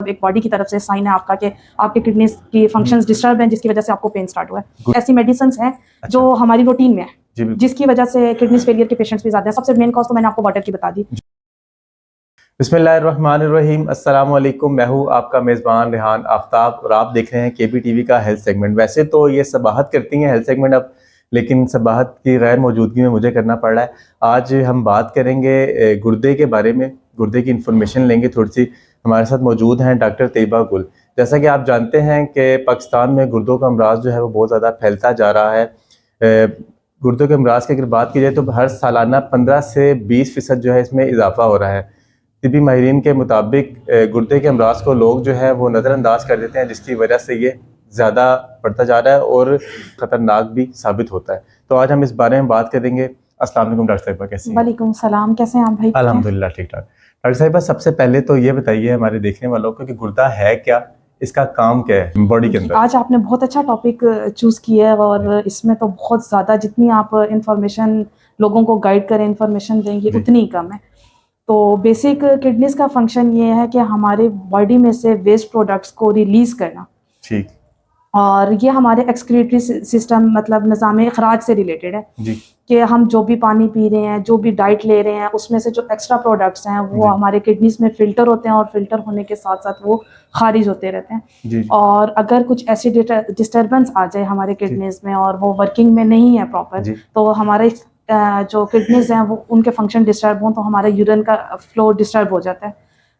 एक बॉडी की तरफ से साइन है आपका कि आपके किडनी की फंक्शंस डिस्टर्ब हैं, जिसकी वजह से आपको पेन स्टार्ट हुआ है। ऐसी मेडिसिन हैं जो हमारी रूटीन में है, जिसकी वजह से किडनी फेलियर के पेशेंट्स भी ज्यादा हैं। सबसे मेन कॉज तो मैंने आपको वाटर की बता दी। बिस्मिल्लाहिर्रहमानिर्रहीम, अस्सलाम वालेकुम। मैं हूँ आपका मेज़बान रेहान आफ्ताब और आप देख रहे हैं केबी टीवी का हेल्थ सेगमेंट। वैसे तो ये सबाहत करती हैं हेल्थ सेगमेंट अब, लेकिन सबाहत की गैर मौजूदगी में मुझे करना पड़ रहा है। आज हम बात करेंगे गुर्दे के बारे में, गुर्दे की इन्फॉर्मेशन लेंगे थोड़ी सी। हमारे साथ मौजूद हैं डॉक्टर तैयबा गुल। जैसा कि आप जानते हैं कि पाकिस्तान में गुर्दों का अमराज जो है वो बहुत ज़्यादा फैलता जा रहा है। गुर्दों के अमराज की अगर बात की जाए तो हर सालाना 15 से 20% जो है इसमें इजाफा हो रहा है। तिबी माहिरीन के मुताबिक गुर्दे के अमराज को लोग जो है वो नज़रअंदाज कर देते हैं, जिसकी वजह से ये ज़्यादा बढ़ता जा रहा है और ख़तरनाक भी साबित होता है। तो आज हम इस बारे में बात करेंगे। अस्सलाम वालेकुम डॉक्टर साहिबा, कैसी हैं? वालेकुम सलाम, कैसे हैं आप भाई? अल्हम्दुलिल्लाह ठीक ठाक। डॉक्टर साहिबा, सबसे पहले तो ये बताइए हमारे देखने वालों को कि गुर्दा है क्या, इसका काम क्या है बॉडी के अंदर? आज आपने बहुत अच्छा टॉपिक चूज किया है और इसमें तो बहुत ज़्यादा जितनी आप इंफॉर्मेशन लोगों को गाइड करें, इंफॉर्मेशन देंगे, उतनी ही कम है। तो बेसिक किडनीज का फंक्शन ये है कि हमारे बॉडी में से वेस्ट प्रोडक्ट्स को रिलीज करना। ठीक। और ये हमारे एक्सक्रीटरी सिस्टम मतलब निज़ाम अखराज से रिलेटेड है जी। कि हम जो भी पानी पी रहे हैं, जो भी डाइट ले रहे हैं, उसमें से जो एक्स्ट्रा प्रोडक्ट्स हैं वो हमारे किडनीज में फिल्टर होते हैं और फिल्टर होने के साथ साथ वो खारिज होते रहते हैं। जी। और अगर कुछ ऐसी डिस्टर्बेंस आ जाए हमारे किडनीज में और वो वर्किंग में नहीं है प्रॉपर, तो हमारे जो किडनीज हैं वो उनके फंक्शन डिस्टर्ब हों तो हमारा यूरिन का फ्लो डिस्टर्ब हो जाता है,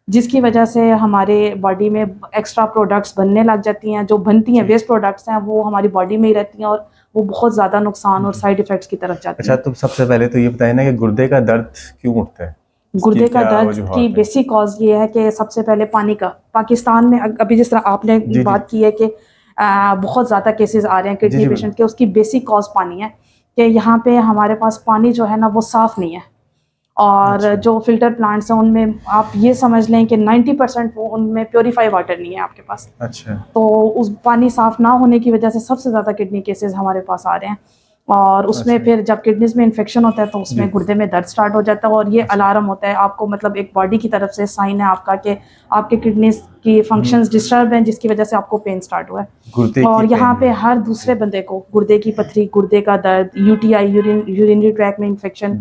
जिसकी वजह से हमारे बॉडी में एक्स्ट्रा प्रोडक्ट्स बनने लग जाती हैं। जो बनती हैं वेस्ट प्रोडक्ट्स हैं वो हमारी बॉडी में ही रहती हैं और वो बहुत ज़्यादा नुकसान और साइड इफ़ेक्ट्स की तरफ जाती हैं। अच्छा, तो सबसे पहले तो ये बताइए ना कि गुर्दे का दर्द क्यों उठता है? गुर्दे का दर्द की बेसिक कॉज ये है कि सबसे पहले पानी का, पाकिस्तान में अभी जिस तरह आपने बात की है कि बहुत ज़्यादा केसेस आ रहे हैं किडनी पेशेंट के, उसकी बेसिक कॉज पानी है कि यहाँ पे हमारे पास पानी जो है ना वो साफ़ नहीं है। और जो फिल्टर प्लांट्स हैं उनमें आप ये समझ लें कि 90% वो उनमें प्योरीफाई वाटर नहीं है आपके पास। अच्छा। तो उस पानी साफ़ ना होने की वजह से सबसे ज़्यादा किडनी केसेस हमारे पास आ रहे हैं। और उसमें फिर जब किडनीज में इन्फेक्शन होता है तो उसमें गुर्दे में दर्द स्टार्ट हो जाता है और ये अलार्म होता है आपको, मतलब एक बॉडी की तरफ से साइन है आपका कि आपके किडनीज की फंक्शंस डिस्टर्ब हैं, जिसकी वजह से आपको पेन स्टार्ट हुआ है। और यहाँ पे हर दूसरे बंदे को गुर्दे की पथरी, गुर्दे का दर्द, यूटीआई यूरिनरी ट्रैक में इन्फेक्शन,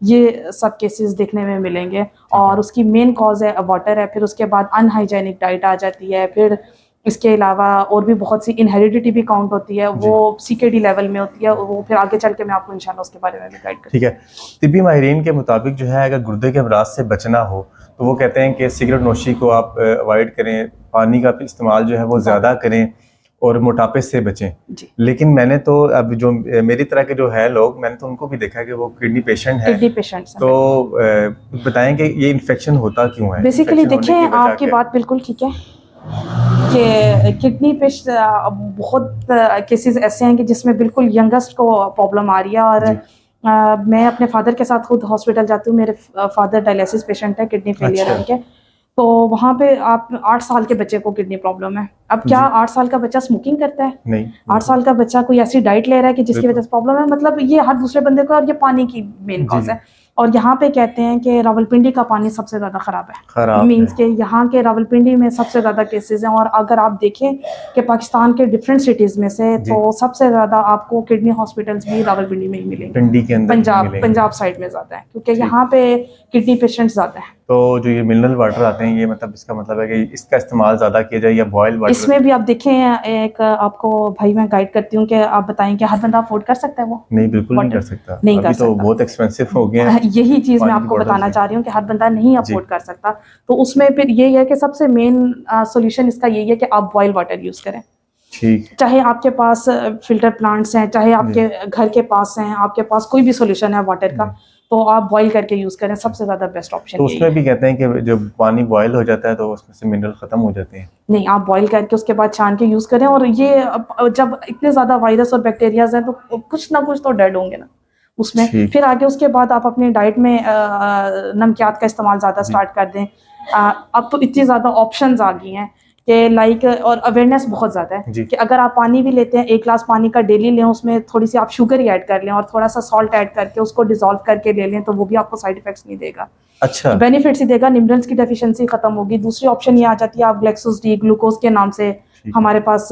ये सब केसेस देखने में मिलेंगे। और उसकी मेन कॉज है वाटर है, फिर उसके बाद अनहाइजेनिक डाइट आ जाती है, फिर इसके अलावा और भी बहुत सी इनहेरिडिटी भी काउंट होती है, वो सीकेडी लेवल में होती है, वो फिर आगे चल के मैं आपको इंशाल्लाह उसके बारे में भी गाइड करूँगी। ठीक है। तिब्बी माहिरीन के मुताबिक जो है अगर गुर्दे के अमराज से बचना हो तो वो कहते हैं कि सिगरेट नोशी को आप अवॉइड करें, पानी का इस्तेमाल जो है वो ज़्यादा करें और मोटापे से बचें। लेकिन मैंने तो अब जो मेरी तरह के जो है लोग, मैंने तो उनको भी देखा कि वो किडनी पेशेंट है। तो बताएं कि ये इन्फेक्शन होता क्यों है? बेसिकली देखिए, आपकी बात बिल्कुल ठीक है कि किडनी पे बहुत केसेस ऐसे हैं कि जिसमें बिल्कुल यंगेस्ट को प्रॉब्लम आ रही है। और मैं अपने फादर के साथ खुद हॉस्पिटल जाती हूँ। मेरे फादर डायलिसिस पेशेंट है, किडनी फेलियर है उनके। तो वहाँ पे आप 8 साल के बच्चे को किडनी प्रॉब्लम है। अब क्या 8 साल का बच्चा स्मोकिंग करता है? नहीं। 8 साल का बच्चा कोई ऐसी डाइट ले रहा है कि जिसकी वजह से प्रॉब्लम है? मतलब ये हर दूसरे बंदे को, और ये पानी की मेन कॉज है। और यहाँ पे कहते हैं कि रावलपिंडी का पानी सबसे ज़्यादा ख़राब है, मीन्स के यहाँ के रावलपिंडी में सबसे ज़्यादा केसेस हैं। और अगर आप देखें कि पाकिस्तान के डिफरेंट सिटीज़ में से, तो सबसे ज़्यादा आपको किडनी हॉस्पिटल्स भी रावलपिंडी में ही मिलेंगे। पंजाब साइड में ज़्यादा है क्योंकि यहाँ पे किडनी पेशेंट्स ज़्यादा हैं। तो जो ये मिनरल वाटर आते हैं, ये मतलब इसका मतलब है कि इसका इस्तेमाल ज़्यादा किया जाए या बॉयल वाटर? इसमें भी आप देखें, एक आपको भाई मैं गाइड करती हूँ कि आप बताएं कि हर बंदा अफोर्ड कर सकता है वो? नहीं, बिल्कुल नहीं कर सकता। नहीं कर सकता। तो बहुत एक्सपेंसिव हो गया है। यही चीज़ मैं आपको बताना चाह रही हूँ कि हर बंदा नहीं अफोर्ड कर सकता। तो उसमें फिर यही है कि सबसे मेन सोल्यूशन इसका यही है कि आप बॉयल वाटर यूज़ करें। ठीक। चाहे आपके पास फिल्टर प्लांट्स हैं, चाहे आपके घर के पास हैं, आपके पास कोई भी सोल्यूशन है वाटर का, तो आप बॉईल करके यूज़ करें, सबसे ज़्यादा बेस्ट ऑप्शन। तो उसमें भी कहते हैं कि जब पानी बॉयल हो जाता है तो उसमें से मिनरल ख़त्म हो जाते हैं? नहीं, आप बॉईल करके उसके बाद छान के यूज़ करें। और ये जब इतने ज़्यादा वायरस और बैक्टीरियाज हैं तो कुछ ना कुछ तो डेड होंगे ना उसमें। फिर आगे उसके बाद आप अपनी डाइट में नमकियात का इस्तेमाल ज़्यादा स्टार्ट कर दें। अब तो इतनी ज़्यादा ऑप्शंस आ गई हैं कि लाइक, और अवेयरनेस बहुत ज़्यादा है जी। कि अगर आप पानी भी लेते हैं, 1 ग्लास पानी का डेली लें, उसमें थोड़ी सी आप शुगर ही ऐड कर लें और थोड़ा सा सॉल्ट ऐड करके उसको डिसॉल्व करके ले लें, तो वो भी आपको साइड इफेक्ट्स नहीं देगा, अच्छा। बेनिफिट्स ही देगा। मिनरल्स की डेफिशिएंसी खत्म होगी। दूसरी ऑप्शन ये आ जाती है, आप ग्लेक्सोस डी ग्लूकोज के नाम से हमारे पास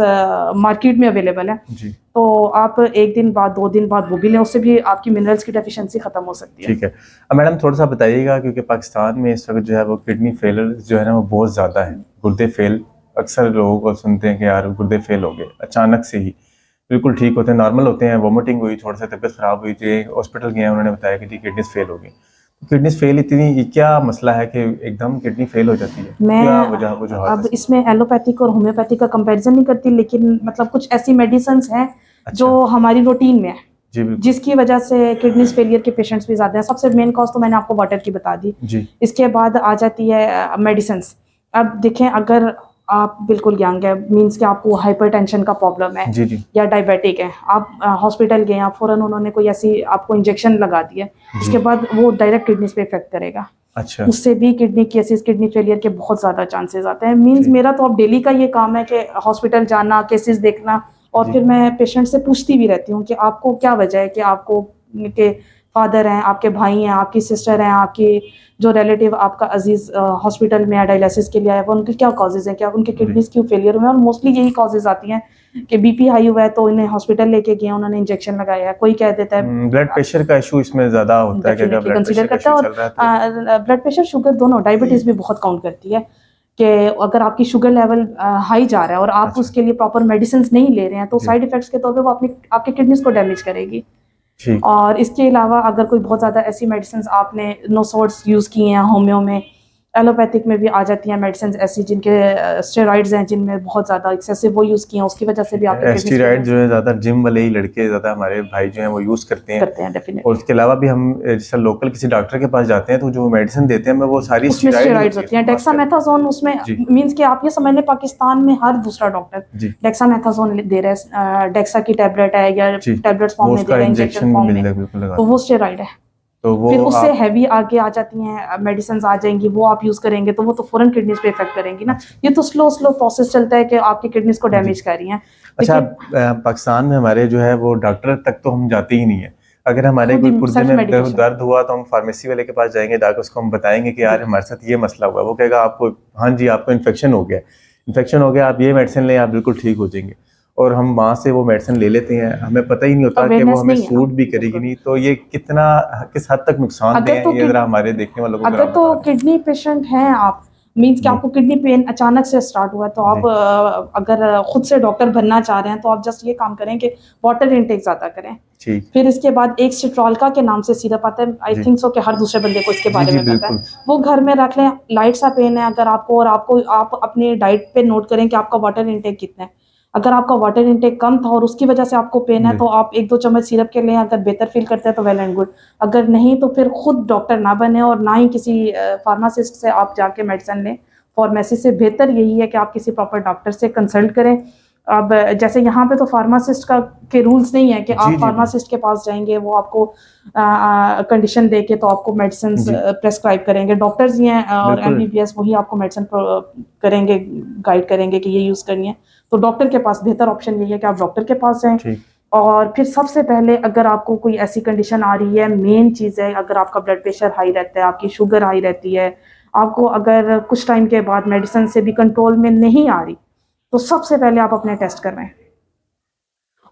मार्केट में अवेलेबल है, जी। तो आप 1 दिन बाद 2 दिन बाद वो भी लें, उससे भी आपकी मिनरल्स की डेफिशिएंसी खत्म हो सकती है। ठीक है। अब मैडम थोड़ा सा बताइएगा, क्योंकि पाकिस्तान में इस वक्त जो है वो किडनी फेलियर जो है ना वो बहुत ज़्यादा है, गुर्दे फेल। अक्सर लोगों को सुनते हैं कि यार गुर्दे फेल हो गए अचानक से ही, बिल्कुल ठीक होते हैं, नॉर्मल होते हैं, वोमिटिंग हुई, थोड़ा सा तबीयत ख़राब हुई थी, हॉस्पिटल गए, उन्होंने बताया कि जी किडनीज फेल हो गई। किडनीज फेल इतनी, ये क्या मसला है कि एकदम किडनी फेल हो जाती है? क्या वजह अब इसमें एलोपैथिक और होम्योपैथिक का कंपैरिजन नहीं करती, लेकिन मतलब कुछ ऐसी मेडिसिन्स हैं जो हमारी रूटीन में है, जी बिल्कुल। जिसकी वजह से किडनीज फेलियर के पेशेंट्स भी ज़्यादा हैं। सबसे मेन कॉज तो मैंने आपको वाटर की बता दी जी। इसके बाद आ जाती है मेडिसिन्स। अब देखें, अगर आप बिल्कुल यंग है, मीन्स कि आपको हाइपरटेंशन का प्रॉब्लम है जी जी। या डायबिटिक है, आप हॉस्पिटल गए, आप फ़ौरन उन्होंने कोई ऐसी आपको इंजेक्शन लगा दिया, उसके बाद वो डायरेक्ट किडनीज पे इफेक्ट करेगा। अच्छा। उससे भी किडनी केसेस, किडनी फेलियर के बहुत ज़्यादा चांसेस आते हैं। मीन्स मेरा तो अब डेली का ये काम है कि हॉस्पिटल जाना, केसेस देखना, और फिर मैं पेशेंट से पूछती भी रहती हूँ कि आपको क्या वजह है, कि आपको के फादर हैं, आपके भाई हैं, आपकी सिस्टर हैं, आपकी जो रिलेटिव आपका अजीज हॉस्पिटल में डायलिसिस के लिए आया हुआ, उनके क्या कॉजेज़ हैं, क्या उनके किडनीज क्यों फेलियर हुए हैं? और मोस्टली यही कॉजेज़ आती हैं कि बीपी हाई हुआ है तो इन्हें हॉस्पिटल लेके गए, उन्होंने इंजेक्शन लगाया है। कोई कह देता है ब्लड प्रेशर का इशू इसमें ज़्यादा होता है कि अगर ब्लड कंसीडर प्रेशर का करता है, इशू चल रहा है और ब्लड प्रेशर, शुगर दोनों, डायबिटीज़ भी बहुत काउंट करती है कि अगर आपकी शुगर लेवल हाई जा रहा है और आप उसके लिए प्रॉपर मेडिसिन नहीं ले रहे हैं, तो साइड इफेक्ट्स के तौर पे वो आपके किडनीज को डैमेज करेगी। और इसके अलावा अगर कोई बहुत ज़्यादा ऐसी मेडिसिन आपने नोसोर्स यूज़ की हैं होम्यो में, एलोपैथिक में भी आ जाती हैं मेडिसिन ऐसी जिनके स्टेरॉइड्स हैं, जिनमें बहुत ज़्यादा एक्सेसिव वो यूज़ किए हैं, उसकी वजह से भी आपके स्टेरॉइड जो है ज़्यादा जिम वाले ही लड़के, ज़्यादा हमारे भाई जो हैं वो यूज़ करते हैं डेफिनेटली। और उसके अलावा भी हम जैसे लोकल किसी डॉक्टर के पास जाते हैं तो जो मेडिसिन देते हैं हमें वो सारी उसमें स्टेरॉइड्स होती हैं, डेक्सामेथासोन, उसमें मींस कि आप ये समझ लें पाकिस्तान में हर दूसरा डॉक्टर डेक्सामेथासोन दे रहा है, डेक्सा की टैबलेट है या टैबलेट्स फॉर्म में दे रहा है, इंजेक्शन फॉर्म में, तो वो स्टेरॉइड है। तो वो फिर उससे हैवी आगे आ जाती हैं मेडिसिन आ जाएंगी, वो आप यूज करेंगे तो वो तो फौरन किडनीज पे इफेक्ट करेंगी ना। ये तो स्लो प्रोसेस चलता है कि आपकी किडनीज को डैमेज कर रही हैं। अच्छा, पाकिस्तान में हमारे जो है वो डॉक्टर तक तो हम जाते ही नहीं है। अगर हमारे कोई गुर्दे में दर्द हुआ तो हम फार्मेसी वाले के पास जाएंगे, जाकर उसको हम बताएंगे कि यार हमारे साथ ये मसला हुआ, वो कहेगा आपको, हाँ जी आपको इन्फेक्शन हो गया, आप ये मेडिसिन लें, आप बिल्कुल ठीक हो जाएंगे। और हम वहाँ से वो मेडिसिन ले लेते हैं, हमें पता ही नहीं होता कि वो हमें सूट भी करेगी नहीं। तो ये कितना, किस हद तक नुकसानदेह है, ये जरा हमारे देखने वालों को अगर तो किडनी पेशेंट हैं आप, मीन्स कि आपको किडनी पेन अचानक से स्टार्ट हुआ है, तो आप अगर खुद से डॉक्टर बनना चाह रहे हैं तो आप जस्ट ये काम करें कि वाटर इनटेक ज़्यादा करें। फिर इसके बाद एक सिट्रॉल्का के नाम से सिरप आता है, आई थिंक सो कि हर दूसरे बंदे को इसके बारे में पता है, वो घर में रख लें। लाइट सा पेन है अगर आपको, और आप अपनी डाइट पे नोट करें कि आपका वाटर इनटेक कितना है। अगर आपका वाटर इनटेक कम था और उसकी वजह से आपको पेन है, तो आप 1-2 चम्मच सिरप के लें, अगर बेहतर फील करते हैं तो वेल एंड गुड। अगर नहीं तो फिर खुद डॉक्टर ना बने और ना ही किसी फार्मासिस्ट से आप जाके मेडिसिन लें। फार्मेसी से बेहतर यही है कि आप किसी प्रॉपर डॉक्टर से कंसल्ट करें। अब जैसे यहाँ पे तो फार्मासिस्ट के रूल्स नहीं है कि आप फार्मासिस्ट के पास जाएंगे, वो आपको कंडीशन दे के तो आपको मेडिसिन प्रेस्क्राइब करेंगे। डॉक्टर्स ही हैं और MBBS, वही आपको मेडिसिन करेंगे, गाइड करेंगे कि ये यूज़ करनी है। तो डॉक्टर के पास बेहतर ऑप्शन यही है कि आप डॉक्टर के पास जाएं। और फिर सबसे पहले अगर आपको कोई ऐसी कंडीशन आ रही है, मेन चीज़ है, अगर आपका ब्लड प्रेशर हाई रहता है, आपकी शुगर हाई रहती है, आपको अगर कुछ टाइम के बाद मेडिसिन से भी कंट्रोल में नहीं आ रही, तो सबसे पहले आप अपने टेस्ट करवाएं।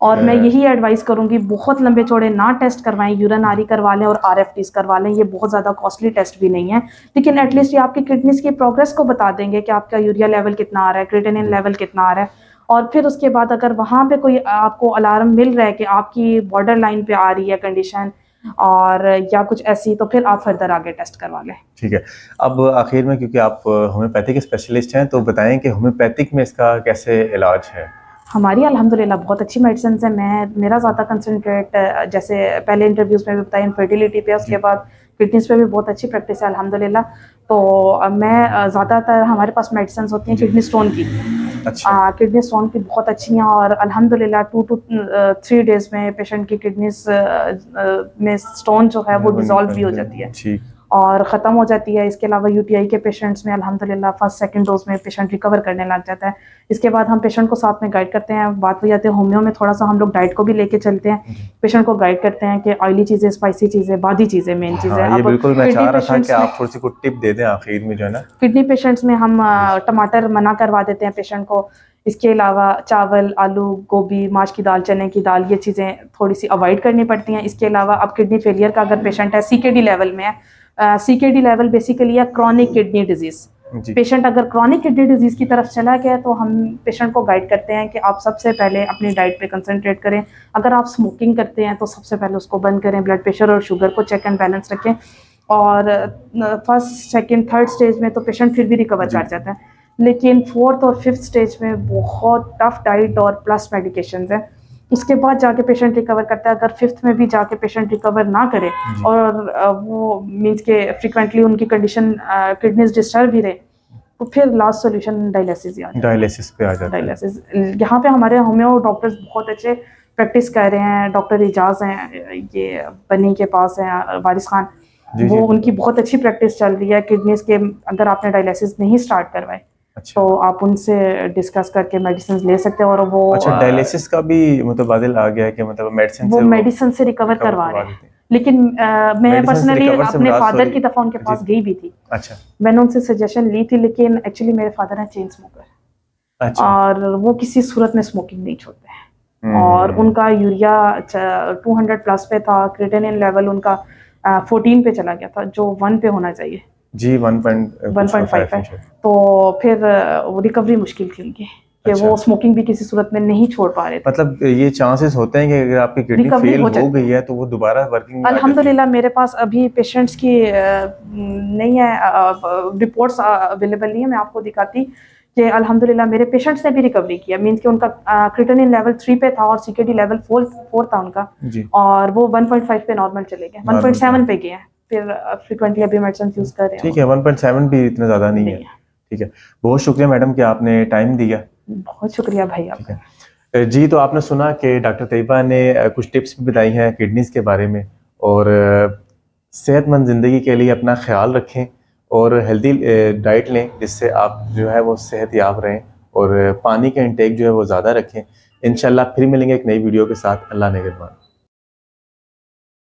और मैं यही एडवाइस करूंगी, बहुत लंबे चौड़े ना टेस्ट करवाएं, यूरिन आरी करवा लें और RFTs करवा लें। ये बहुत ज़्यादा कॉस्टली टेस्ट भी नहीं है, लेकिन एटलीस्ट ये आपकी किडनीज की प्रोग्रेस को बता देंगे कि आपका यूरिया लेवल कितना आ रहा है, क्रिएटिनिन लेवल कितना आ रहा है। और फिर उसके बाद अगर वहाँ पे कोई आपको अलार्म मिल रहा है कि आपकी बॉर्डर लाइन पे आ रही है कंडीशन और या कुछ ऐसी, तो फिर आप फर्दर आगे टेस्ट करवा लें। ठीक है। अब आखिर में, क्योंकि आप होम्योपैथिक स्पेशलिस्ट हैं, तो बताएं कि होम्योपैथिक में इसका कैसे इलाज है? हमारी अल्हम्दुलिल्लाह बहुत अच्छी मेडिसिन है। मेरा ज़्यादा कंसंट्रेट, जैसे पहले इंटरव्यूज़ में भी बताया, इनफर्टिलिटी पे, उसके बाद किडनीज पे भी बहुत अच्छी प्रैक्टिस है अल्हम्दुलिल्लाह। तो मैं ज़्यादातर, हमारे पास मेडिसिन होती हैं किडनी स्टोन की। किडनी स्टोन की बहुत अच्छी हैं और अल्हम्दुलिल्लाह 2 to 3 डेज़ में पेशेंट की किडनीज में स्टोन जो है वो डिज़ोल्व भी हो जाती है। और ख़त्म हो जाती है। इसके अलावा यूटीआई के पेशेंट्स में अल्हम्दुलिल्लाह फर्स्ट सेकंड डोज में पेशेंट रिकवर करने लग जाता है। इसके बाद हम पेशेंट को साथ में गाइड करते हैं। बात हो जाती है होम्यो में, थोड़ा सा हम लोग डाइट को भी लेके चलते हैं, पेशेंट को गाइड करते हैं कि ऑयली चीज़ें, स्पाइसी चीज़ें, बादी चीज़ें मेन चीज़ें। हाँ, ये अब बिल्कुल मैं चाह किडनी रहा था पेशेंट्स कि में आप थोड़ी सी कुछ टिप दे दें आखिर में जो है ना। किडनी पेशेंट्स में हम टमाटर मना करवा देते हैं पेशेंट को। इसके अलावा चावल, आलू, गोभी, माश की दाल, चने की दाल, ये चीज़ें थोड़ी सी अवॉइड करनी पड़ती हैं। इसके अलावा अब किडनी फेलियर का अगर पेशेंट है, सीकेडी लेवल में है, सीकेडी लेवल बेसिकली है क्रॉनिक किडनी डिजीज़। जी पेशेंट अगर क्रॉनिक किडनी डिजीज़ की तरफ चला गया तो हम पेशेंट को गाइड करते हैं कि आप सबसे पहले अपनी डाइट पे कंसंट्रेट करें। अगर आप स्मोकिंग करते हैं तो सबसे पहले उसको बंद करें, ब्लड प्रेशर और शुगर को चेक एंड बैलेंस रखें। और फर्स्ट, सेकंड, थर्ड स्टेज में तो पेशेंट फिर भी रिकवर जी कर जाता है, लेकिन फोर्थ और फिफ्थ स्टेज में बहुत टफ डाइट और प्लस मेडिकेशंस हैं। उसके बाद जाके पेशेंट रिकवर करता है। अगर फिफ्थ में भी जाके पेशेंट रिकवर ना करे जी और वो मीन्स के फ्रिक्वेंटली उनकी कंडीशन किडनीज डिस्टर्ब ही रहे, तो फिर लास्ट सोल्यूशन डायलिसिस ही आ जाता है। डायलिसिस पे आ जाता है। डायलिसिस यहाँ पे हमारे होम्यो डॉक्टर्स बहुत अच्छे प्रैक्टिस कर रहे हैं। डॉक्टर एजाज हैं, ये बनी के पास हैं, वारिस खान, जी वो जी उनकी बहुत अच्छी प्रैक्टिस चल रही है किडनीज के। अगर आपने डायलिसिस नहीं स्टार्ट करवाए अच्छा तो आप उनसे डिस्कस करके मेडिसिन ले सकते हैं। और वो अच्छा, डायलिसिस का भी मुतबादिल आ गया है कि मतलब मेडिसिन वो से मेडिसिन से रिकवर करवा रहे हैं। देते हैं। लेकिन मैं मेडिसिन से पर्सनली रिकवर से अपने मुराद फादर सॉरी की दफ़ा उनके जी पास गई भी थी। अच्छा मैंने उनसे सजेशन ली थी, लेकिन एक्चुअली मेरे फादर हैं चेन स्मोकर अच्छा और वो किसी सूरत में स्मोकिंग नहीं छोड़ते हैं। और उनका यूरिया 200 प्लस पे था, क्रिएटिनिन लेवल उनका 14 पे चला गया था, जो 1 पे होना चाहिए, जी 1.5 है। तो फिर वो रिकवरी मुश्किल थी उनकी, कि अच्छा वो स्मोकिंग भी किसी सूरत में नहीं छोड़ पा रहे थे। मतलब ये चांसेस होते हैं कि अगर आपकी किडनी रिकवरी फेल हो हो जाती गई है तो वो दोबारा वर्किंग में आ जाती है। अल्हम्दुलिल्लाह मेरे पास अभी पेशेंट्स की नहीं है, रिपोर्ट्स अवेलेबल नहीं है, मैं आपको दिखाती कि अल्हम्दुलिल्लाह मेरे पेशेंट्स ने भी रिकवरी किया। मीन्स कि उनका क्रिएटिनिन लेवल 3 पे था और सीकेडी लेवल 4 था उनका, जी और वो 1.5 पे नॉर्मल चले गए, 1.7 पे गए हैं। फिर फ्रिक्वेंटली अभी मेडिसिन यूज़ कर रहे हैं ठीक है, 1.7 भी इतना ज़्यादा नहीं है। नहीं है। ठीक है, बहुत शुक्रिया मैडम कि आपने टाइम दिया। बहुत शुक्रिया भाई ठीक आपका। है जी, तो आपने सुना कि डॉक्टर तैयबा ने कुछ टिप्स भी बताई हैं किडनीज के बारे में। और सेहतमंद ज़िंदगी के लिए अपना ख्याल रखें और हेल्दी डाइट लें, जिससे आप जो है वो सेहत याब रहें। और पानी का इंटेक जो है वो ज़्यादा रखें। इंशाल्लाह फिर मिलेंगे एक नई वीडियो के साथ। अल्लाह निगहबान।